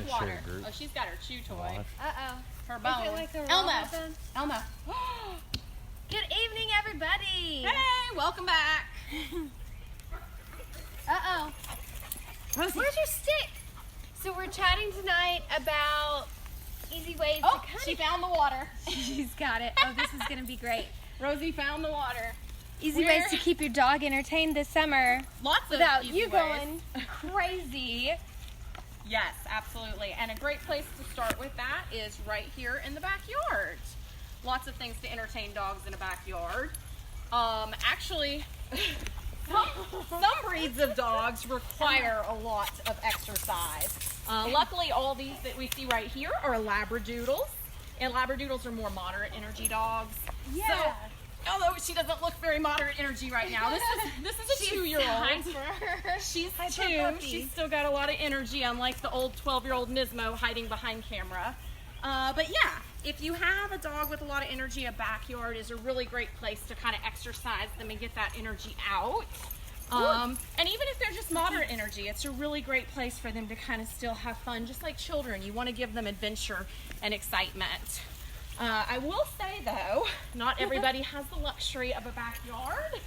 water. Oh, she's got her chew toy. Uh-oh. Her bone. Is it like a Elmo. bone? Elmo. Good evening, everybody. Hey, welcome back. Uh-oh. Rosie. Where's your stick? So we're chatting tonight about easy ways Oh, to kind she of... found the water. She's got it. Oh, this is going to be great. Rosie found the water. Easy ways to keep your dog entertained this summer. Lots without of you ways. going crazy. Yes, absolutely. And a great place to start with that is right here in the backyard. Lots of things to entertain dogs in a backyard. Actually, some breeds of dogs require a lot of exercise. Luckily, all these that we see right here are Labradoodles. And Labradoodles are more moderate energy dogs. Yeah. So, although she doesn't look very moderate energy right now, this is a 2-year-old. She's 2. She's still got a lot of energy, unlike the old 12-year-old Nismo hiding behind camera. But yeah, if you have a dog with a lot of energy, a backyard is a really great place to kind of exercise them and get that energy out. And even if they're just moderate energy, it's a really great place for them to kind of still have fun, just like children. You want to give them adventure and excitement. I will say, though, not everybody has the luxury of a backyard.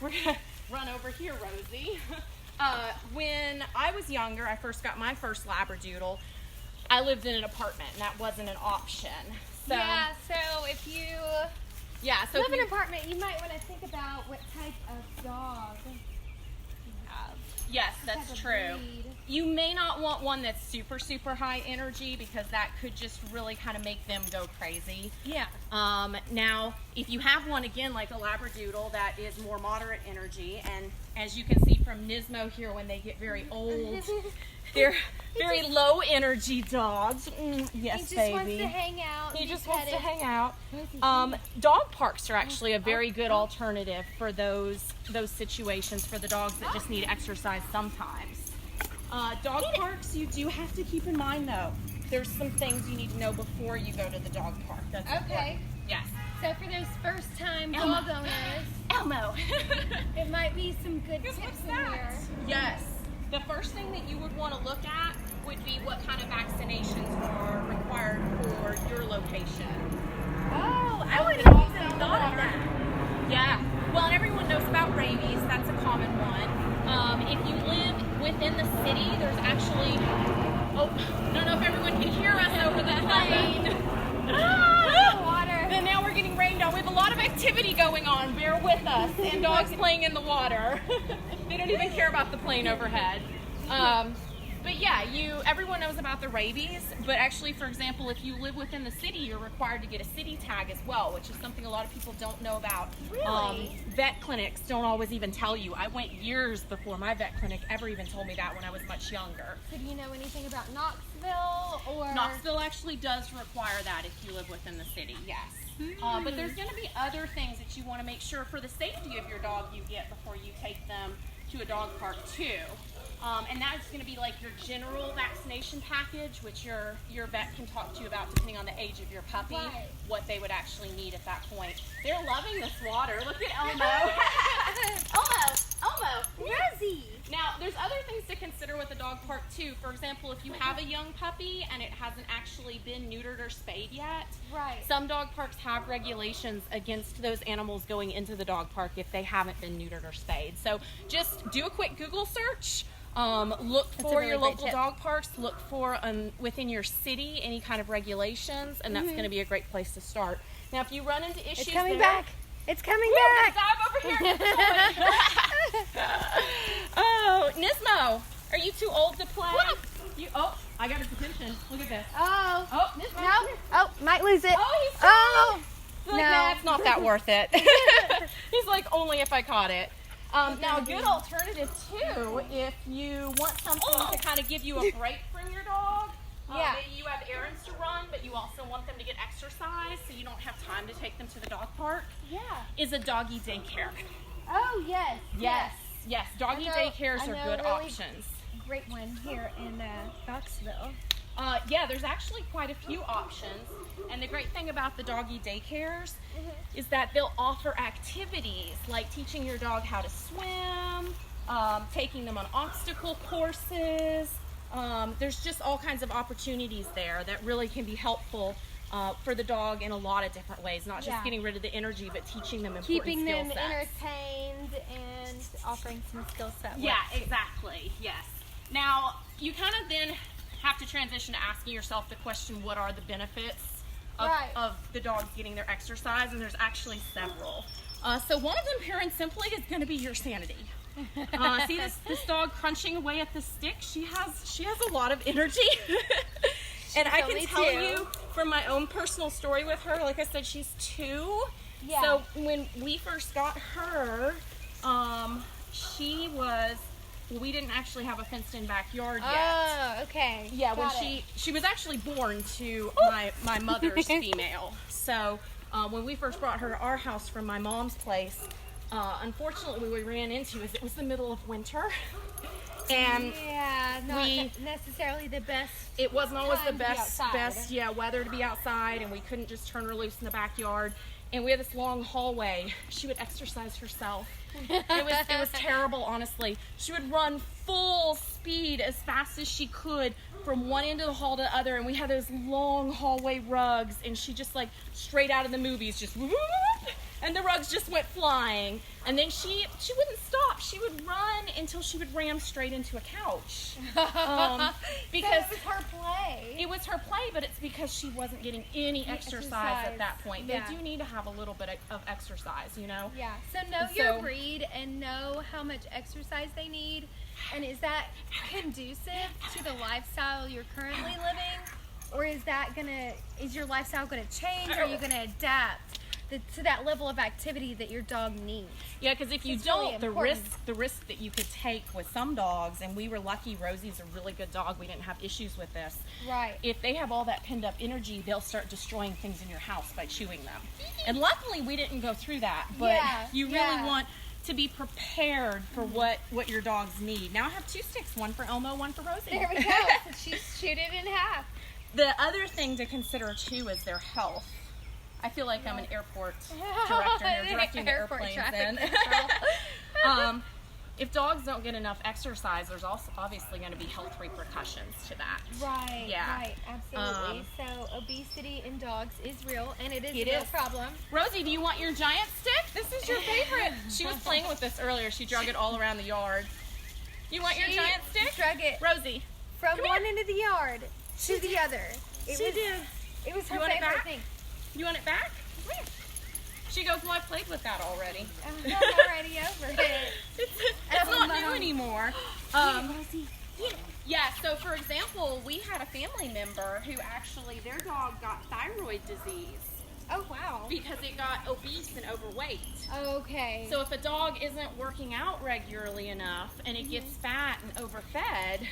We're going to run over here, Rosie. When I was younger, I first got my first Labradoodle. I lived in an apartment, and that wasn't an option. So, Yeah, so if you live in an apartment, you might want to think about what type of dog you have. Yes, What that's type of true. breed. You may not want one that's super, super high energy because that could just really kind of make them go crazy. Yeah. Now, if you have one, again, like a Labradoodle that is more moderate energy, and as you can see from Nismo here, when they get very old, they're very low energy dogs. Yes, He just baby. wants to hang out. He and just be wants to petted. hang out. Dog parks are actually a very good alternative for those situations for the dogs that just need exercise sometimes. Dog parks, you do have to keep in mind, though, there's some things you need to know before you go to the dog park. That's Okay. important. Yes. So for those first-time Elmo. dog owners, Elmo. it might be some good What's tips in that? here. Yes. The first thing that you would want to look at would be what kind of vaccinations are required for your location. Oh, I wouldn't have even thought of that. Yeah. Well, and everyone knows about rabies. That's a common one. If you live within the city, there's actually... Oh, I don't know if everyone can hear us over the plane. Water. And now we're getting rained on. We have a lot of activity going on. Bear with us. And dogs playing in the water. They don't even care about the plane overhead. But yeah, everyone knows about the rabies, but actually, for example, if you live within the city, you're required to get a city tag as well, which is something a lot of people don't know about. Really? Vet clinics don't always even tell you. I went years before my vet clinic ever even told me that when I was much younger. So do you know anything about Knoxville or? Knoxville actually does require that if you live within the city, yes. But there's going to be other things that you want to make sure for the safety of your dog you get before you take them to a dog park too. And that's going to be like your general vaccination package, which your vet can talk to you about depending on the age of your puppy, Right. what they would actually need at that point. They're loving this water. Look at Elmo. Elmo. Rosie. Now, there's other things to consider with a dog park too. For example, if you have a young puppy and it hasn't actually been neutered or spayed yet, Right. some dog parks have regulations against those animals going into the dog park if they haven't been neutered or spayed. So just do a quick Google search. Look for really your great local tip. dog parks. Look for within your city any kind of regulations, and that's going to be a great place to start. Now, if you run into issues, It's coming there, back. It's coming Woo, back. dive over here. Oh, Nismo, are you too old to play? I got his attention. Look at this. Oh. Oh, Nismo. No. Oh, might lose it. Oh, he's Oh. He's like, No. nah, it's not that worth it. He's like, only if I caught it. Now, a good alternative too, if you want something to kind of give you a break from your dog. Yeah. Maybe you have errands to run, but you also want them to get exercise, so you don't have time to take them to the dog park. Yeah. Is a doggy daycare. Oh, yes. Yes. Doggy I know- daycares I are know good really options. Great one here in Knoxville. Yeah, there's actually quite a few options. And the great thing about the doggy daycares is that they'll offer activities like teaching your dog how to swim, taking them on obstacle courses, there's just all kinds of opportunities there that really can be helpful for the dog in a lot of different ways, not just getting rid of the energy, but teaching them important keeping skill them sets. entertained and offering some skill sets. Yeah, exactly. Yes. Now, you kind of then have to transition to asking yourself the question, what are the benefits of the dogs getting their exercise? And there's actually several. So one of them, pure and simply, is going to be your sanity. See this dog crunching away at the stick? She has a lot of energy. And I can tell you from my own personal story with her, like I said, she's 2. Yeah. So when we first got her, we didn't actually have a fenced-in backyard yet. Oh, okay. Yeah, she was actually born to my mother's female. So when we first brought her to our house from my mom's place, unfortunately, we ran into it was the middle of winter. And not necessarily the best. It wasn't always the best weather to be outside, and we couldn't just turn her loose in the backyard. And we had this long hallway. She would exercise herself. It was terrible, honestly. She would run full speed as fast as she could from one end of the hall to the other, and we had those long hallway rugs, and she just like straight out of the movies, just whoop, and the rugs just went flying. And then she wouldn't stop. She would run until she would ram straight into a couch. Because so it was her play. It was her play, but it's because she wasn't getting any exercise at that point. They do need to have a little bit of exercise, you know? Yeah. So know your breed and know how much exercise they need. And is that conducive to the lifestyle you're currently living? Or is your lifestyle gonna change? Or are you gonna adapt to that level of activity that your dog needs? Yeah, because if you don't, the risk that you could take with some dogs, and we were lucky, Rosie's a really good dog, we didn't have issues with this. Right. If they have all that pinned up energy, they'll start destroying things in your house by chewing them. And luckily, we didn't go through that, but you really want to be prepared for what your dogs need. Now I have 2 sticks, one for Elmo, one for Rosie. There we go. She's shoot it in half. The other thing to consider too is their health. I feel like I'm an airport director here, directing the airplanes in. If dogs don't get enough exercise, there's also obviously going to be health repercussions to that. Right, yeah. Right, absolutely. So obesity in dogs is real, and it is a real problem. Rosie, do you want your giant stick? This is your favorite. She was playing with this earlier. She drug it all around the yard. You want your giant stick? Drug it, Rosie, from one end of the yard to the other. It was her favorite thing. You want it back? Come here. She goes, well, I played with that already. I'm already over it. It's not new anymore. Yeah, so for example, we had a family member who actually, their dog got thyroid disease. Oh, wow. Because it got obese and overweight. Okay. So if a dog isn't working out regularly enough and it gets fat and overfed,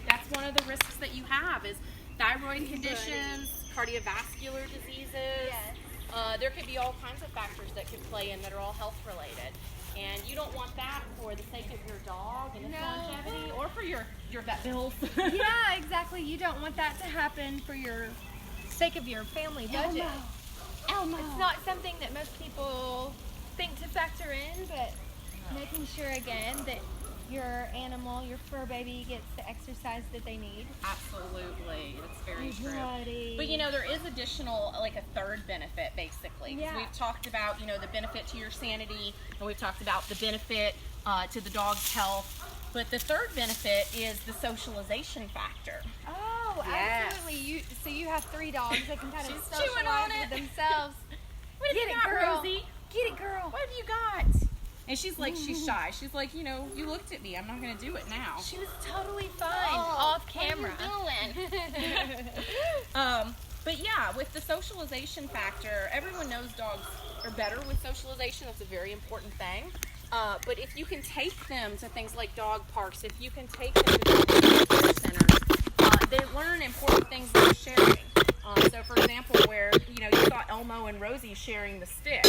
that's one of the risks that you have is thyroid conditions, cardiovascular diseases. Yes. There could be all kinds of factors that could play in that are all health related. And you don't want that for the sake of your dog and its longevity or for your vet bills. Yeah, exactly. You don't want that to happen for your sake of your family budget. Elmo. It's not something that most people think to factor in, but making sure again that your animal, your fur baby, gets the exercise that they need. Absolutely. That's very true. Buddy. But there is additional, like a third benefit basically. Yeah. We've talked about, the benefit to your sanity, and we've talked about the benefit to the dog's health. But the third benefit is the socialization factor. Oh, absolutely. So you have 3 dogs that can kind of She's socialize chewing on it with themselves. What have you got, girl. Rosie? Get it, girl. What have you got? And she's like, she's shy. She's like, you looked at me. I'm not going to do it now. She was totally fine off camera. What are you doing? But yeah, with the socialization factor, everyone knows dogs are better with socialization. That's a very important thing. But if you can take them to things like dog parks, if you can take them to dog centers, they learn important things like sharing. So for example, where you saw Elmo and Rosie sharing the stick,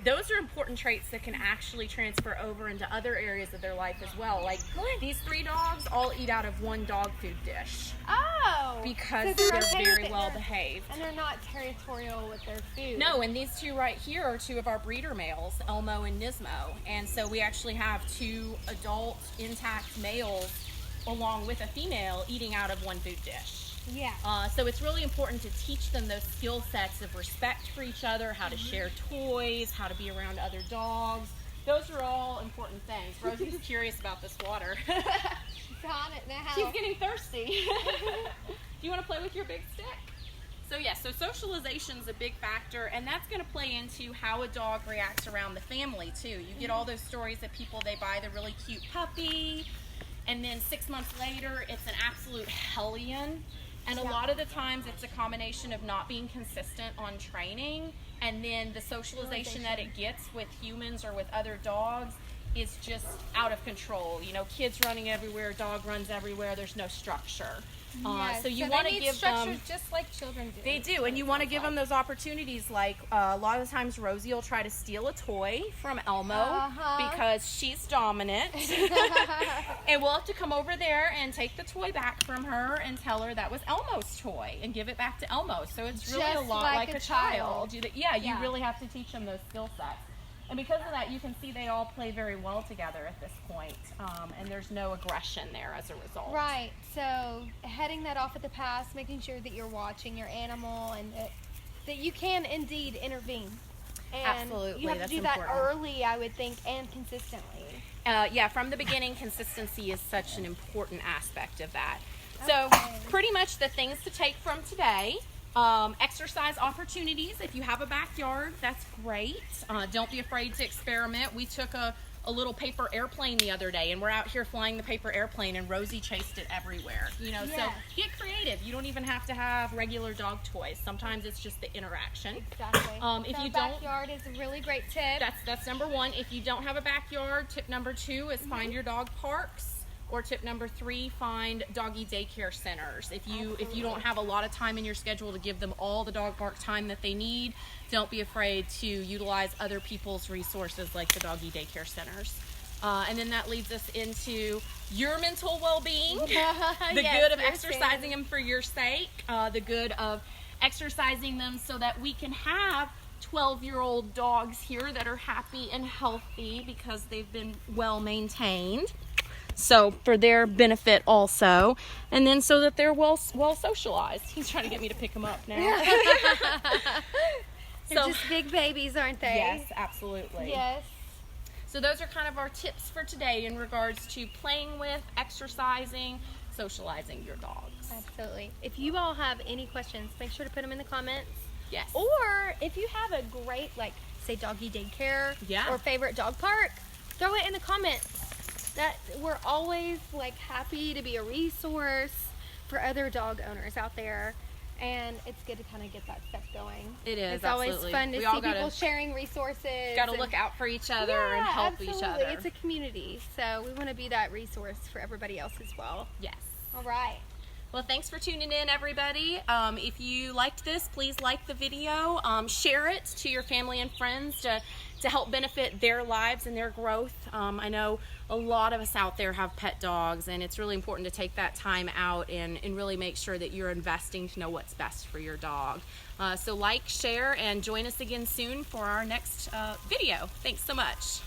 those are important traits that can actually transfer over into other areas of their life as well. Like these 3 dogs all eat out of one dog food dish. Oh, because so they're very well behaved. And they're not territorial with their food. No, and these 2 right here are 2 of our breeder males, Elmo and Nismo. And so we actually have 2 adult intact males along with a female eating out of one food dish. Yeah. So it's really important to teach them those skill sets of respect for each other, how to share toys, how to be around other dogs. Those are all important things. Rosie's curious about this water. She's on it now. She's getting thirsty. Do you want to play with your big stick? So yeah, so socialization's a big factor, and that's going to play into how a dog reacts around the family too. You get all those stories of people, they buy the really cute puppy, and then 6 months later, it's an absolute hellion. And a lot of the times it's a combination of not being consistent on training, and then the socialization that it gets with humans or with other dogs is just out of control. You know, kids running everywhere, dog runs everywhere, there's no structure. Yes. So you want to give them, just like children do. they do, and you want to give them those opportunities. Like a lot of the times Rosie will try to steal a toy from Elmo because she's dominant. And we'll have to come over there and take the toy back from her and tell her that was Elmo's toy and give it back to Elmo. So it's really Just a lot like like a a child. child. You really have to teach them those skill sets. And because of that, you can see they all play very well together at this point, and there's no aggression there as a result. Right. So heading that off at the pass, making sure that you're watching your animal and that you can indeed intervene. And Absolutely, you have that's to do that important. early, I would think, and consistently. Yeah, from the beginning, consistency is such an important aspect of that. So Okay. pretty much the things to take from today. Exercise opportunities. If you have a backyard, that's great. Don't be afraid to experiment. We took a little paper airplane the other day, and we're out here flying the paper airplane, and Rosie chased it everywhere. You know, so Yes. get creative. You don't even have to have regular dog toys. Sometimes it's just the interaction. Exactly. If so you don't, backyard is a really great tip. that's number one. If you don't have a backyard, tip number two is find your dog parks. Or tip number three, find doggy daycare centers. If you don't have a lot of time in your schedule to give them all the dog park time that they need, don't be afraid to utilize other people's resources like the doggy daycare centers. And then that leads us into your mental well-being, the Yes, good of your exercising them for your sake, the good of exercising them so that we can have 12-year-old dogs here that are happy and healthy because they've been well maintained. So for their benefit also, and then so that they're well socialized. He's trying to get me to pick him up now. They're just big babies, aren't they? Yes, absolutely. Yes. So those are kind of our tips for today in regards to playing with, exercising, socializing your dogs. Absolutely. If you all have any questions, make sure to put them in the comments. Yes. Or if you have a great, like, say, doggy daycare or favorite dog park, throw it in the comments. That we're always like happy to be a resource for other dog owners out there, and it's good to kind of get that stuff going. It is. It's always absolutely. fun to We see all people sharing resources. Got to look out for each other and help each other. It's a community, so we want to be that resource for everybody else as well. Yes. All right. Well, thanks for tuning in, everybody. If you liked this, please like the video, share it to your family and friends to help benefit their lives and their growth. I know a lot of us out there have pet dogs, and it's really important to take that time out and really make sure that you're investing to know what's best for your dog. So like, share, and join us again soon for our next video. Thanks so much.